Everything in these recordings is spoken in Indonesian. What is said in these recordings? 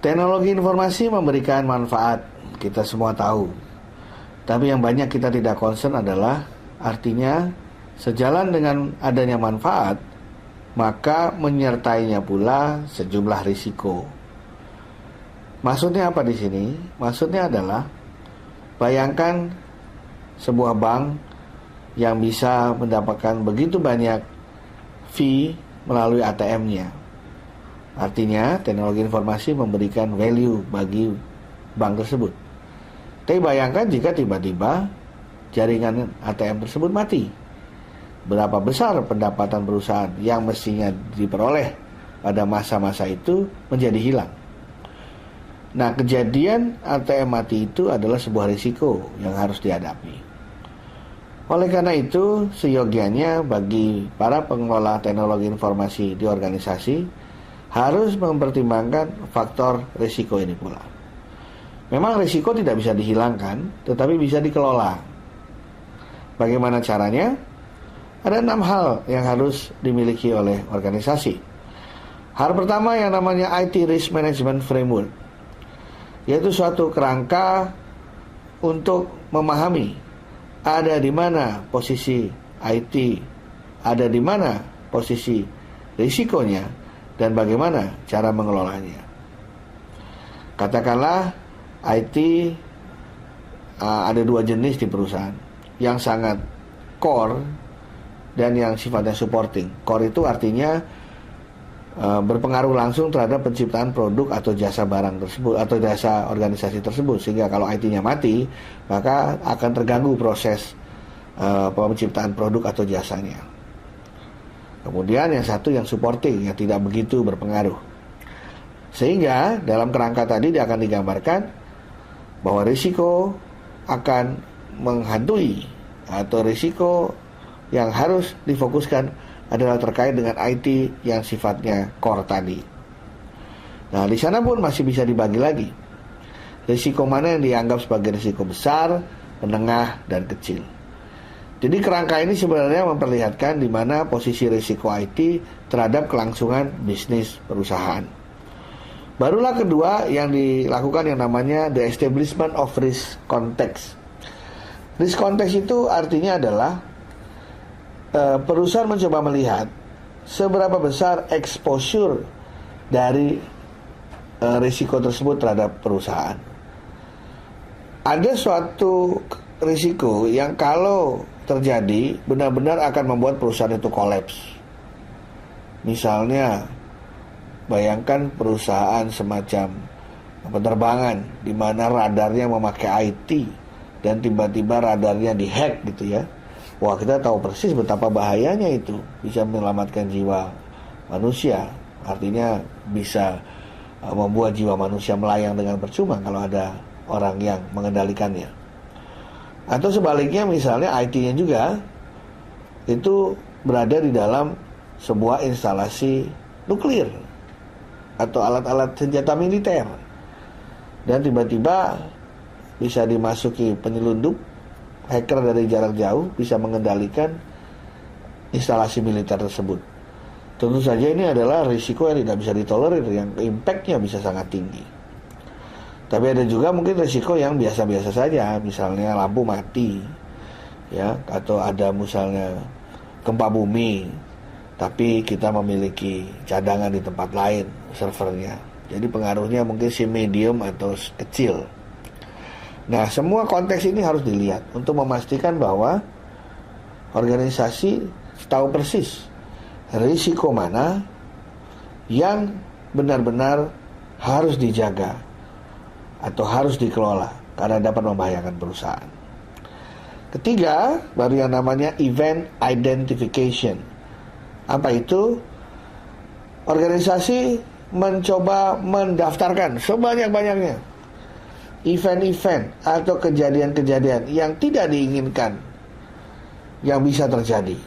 Teknologi informasi memberikan manfaat, kita semua tahu. Tapi yang banyak kita tidak concern adalah artinya sejalan dengan adanya manfaat, maka menyertainya pula sejumlah risiko. Maksudnya apa di sini? Maksudnya adalah bayangkan sebuah bank yang bisa mendapatkan begitu banyak fee melalui ATM-nya. Artinya teknologi informasi memberikan value bagi bank tersebut. Tapi bayangkan jika tiba-tiba jaringan ATM tersebut mati. Berapa besar pendapatan perusahaan yang mestinya diperoleh pada masa-masa itu menjadi hilang. Nah, kejadian ATM mati itu adalah sebuah risiko yang harus dihadapi. Oleh karena itu, seyogianya bagi para pengelola teknologi informasi di organisasi harus mempertimbangkan faktor risiko ini pula. Memang risiko tidak bisa dihilangkan, tetapi bisa dikelola. Bagaimana caranya? Ada 6 hal yang harus dimiliki oleh organisasi. Hal pertama yang namanya IT Risk Management Framework, yaitu suatu kerangka untuk memahami ada di mana posisi IT, ada di mana posisi risikonya, dan bagaimana cara mengelolanya. Katakanlah IT ada 2 jenis di perusahaan, yang sangat core dan yang sifatnya supporting. Core itu artinya berpengaruh langsung terhadap penciptaan produk atau jasa barang tersebut atau jasa organisasi tersebut, sehingga kalau IT-nya mati maka akan terganggu proses penciptaan produk atau jasanya. Kemudian yang satu yang supporting, yang tidak begitu berpengaruh. Sehingga dalam kerangka tadi dia akan digambarkan bahwa risiko akan menghantui atau risiko yang harus difokuskan adalah terkait dengan IT yang sifatnya core tadi. Nah, di sana pun masih bisa dibagi lagi. Risiko mana yang dianggap sebagai risiko besar, menengah, dan kecil. Jadi kerangka ini sebenarnya memperlihatkan di mana posisi risiko IT terhadap kelangsungan bisnis perusahaan. Barulah kedua yang dilakukan yang namanya the establishment of risk context. Risk context itu artinya adalah perusahaan mencoba melihat seberapa besar exposure dari risiko tersebut terhadap perusahaan. Ada suatu risiko yang kalau terjadi benar-benar akan membuat perusahaan itu kolaps. Misalnya, bayangkan perusahaan semacam penerbangan di mana radarnya memakai IT dan tiba-tiba radarnya dihack gitu ya. Wah, kita tahu persis betapa bahayanya itu, bisa menyelamatkan jiwa manusia. Artinya bisa membuat jiwa manusia melayang dengan percuma kalau ada orang yang mengendalikannya. Atau sebaliknya misalnya IT-nya juga itu berada di dalam sebuah instalasi nuklir atau alat-alat senjata militer, dan tiba-tiba bisa dimasuki penyelundup hacker dari jarak jauh, bisa mengendalikan instalasi militer tersebut. Tentu saja ini adalah risiko yang tidak bisa ditolerir, yang impact-nya bisa sangat tinggi. Tapi ada juga mungkin risiko yang biasa-biasa saja, misalnya lampu mati, ya, atau ada misalnya gempa bumi, tapi kita memiliki cadangan di tempat lain servernya. Jadi pengaruhnya mungkin si medium atau kecil. Nah, semua konteks ini harus dilihat untuk memastikan bahwa organisasi tahu persis risiko mana yang benar-benar harus dijaga atau harus dikelola karena dapat membahayakan perusahaan. Ketiga, baru yang namanya event identification. Apa itu? Organisasi mencoba mendaftarkan sebanyak-banyaknya event-event atau kejadian-kejadian yang tidak diinginkan yang bisa terjadi.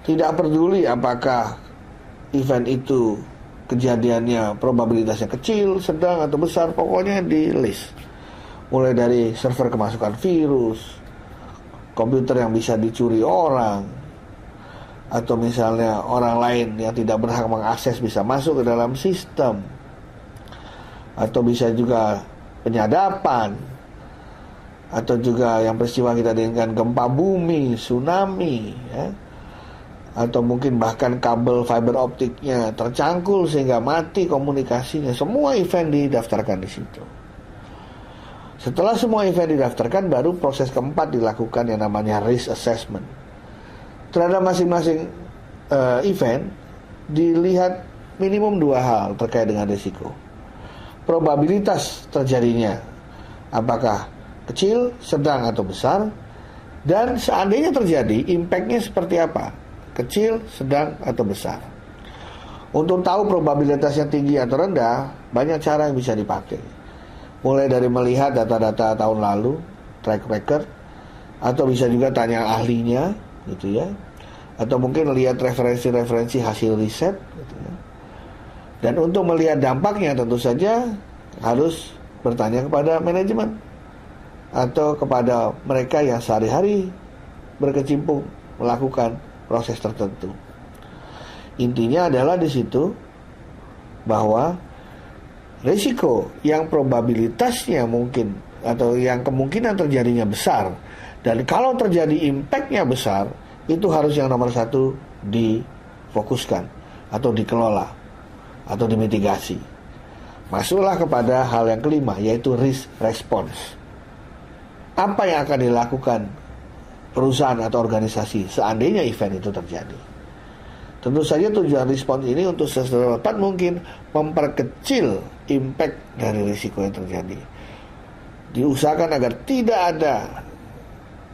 Tidak peduli apakah event itu kejadiannya probabilitasnya kecil, sedang, atau besar, pokoknya di list. Mulai dari server kemasukan virus, komputer yang bisa dicuri orang, atau misalnya orang lain yang tidak berhak mengakses bisa masuk ke dalam sistem, atau bisa juga penyadapan, atau juga yang peristiwa kita dengan gempa bumi, tsunami, ya, atau mungkin bahkan kabel fiber optiknya tercangkul sehingga mati komunikasinya. Semua event didaftarkan di situ. Setelah semua event didaftarkan, baru proses keempat dilakukan yang namanya risk assessment. Terhadap masing-masing event dilihat minimum 2 hal terkait dengan risiko. Probabilitas terjadinya, apakah kecil, sedang, atau besar, dan seandainya terjadi, impact-nya seperti apa, kecil, sedang, atau besar. Untuk tahu probabilitasnya tinggi atau rendah, banyak cara yang bisa dipakai. Mulai dari melihat data-data tahun lalu, track record, atau bisa juga tanya ahlinya, gitu ya, atau mungkin lihat referensi-referensi hasil riset, gitu ya. Dan untuk melihat dampaknya tentu saja harus bertanya kepada manajemen atau kepada mereka yang sehari-hari berkecimpung melakukan proses tertentu. Intinya adalah di situ bahwa risiko yang probabilitasnya mungkin atau yang kemungkinan terjadinya besar, dan kalau terjadi impactnya besar, itu harus yang nomor 1 difokuskan atau dikelola atau dimitigasi. Masuklah kepada hal yang kelima, yaitu risk response. Apa yang akan dilakukan perusahaan atau organisasi seandainya event itu terjadi? Tentu saja tujuan respons ini untuk secepat mungkin memperkecil impact dari risiko yang terjadi. Diusahakan agar tidak ada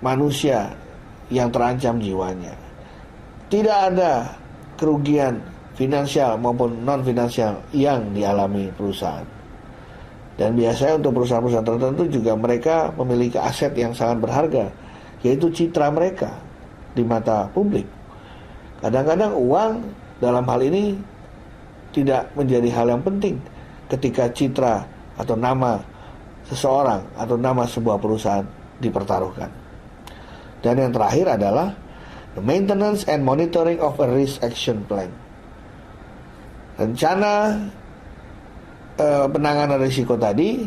manusia yang terancam jiwanya, tidak ada kerugian finansial maupun non-finansial yang dialami perusahaan. Dan biasanya untuk perusahaan-perusahaan tertentu juga mereka memiliki aset yang sangat berharga, yaitu citra mereka di mata publik. Kadang-kadang uang dalam hal ini tidak menjadi hal yang penting ketika citra atau nama seseorang atau nama sebuah perusahaan dipertaruhkan. Dan yang terakhir adalah the maintenance and monitoring of a risk action plan. Rencana penanganan risiko tadi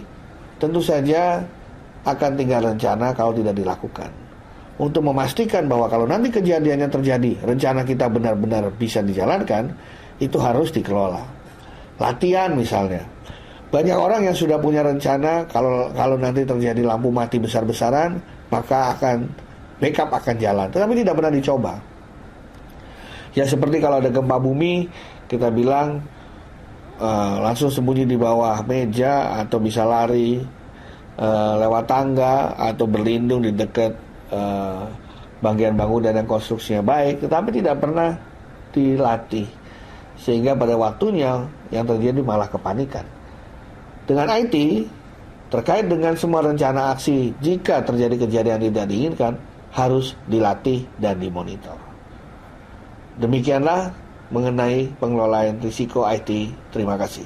tentu saja akan tinggal rencana kalau tidak dilakukan. Untuk memastikan bahwa kalau nanti kejadiannya terjadi, rencana kita benar-benar bisa dijalankan, itu harus dikelola. Latihan misalnya. Banyak orang yang sudah punya rencana kalau nanti terjadi lampu mati besar-besaran, maka akan backup akan jalan, tetapi tidak pernah dicoba. Ya seperti kalau ada gempa bumi, kita bilang langsung sembunyi di bawah meja, atau bisa lari lewat tangga, atau berlindung di dekat bagian bangunan dan konstruksinya baik, tetapi tidak pernah dilatih, sehingga pada waktunya yang terjadi malah kepanikan. Dengan IT, terkait dengan semua rencana aksi jika terjadi kejadian tidak diinginkan, harus dilatih dan dimonitor. Demikianlah mengenai pengelolaan risiko IT. Terima kasih.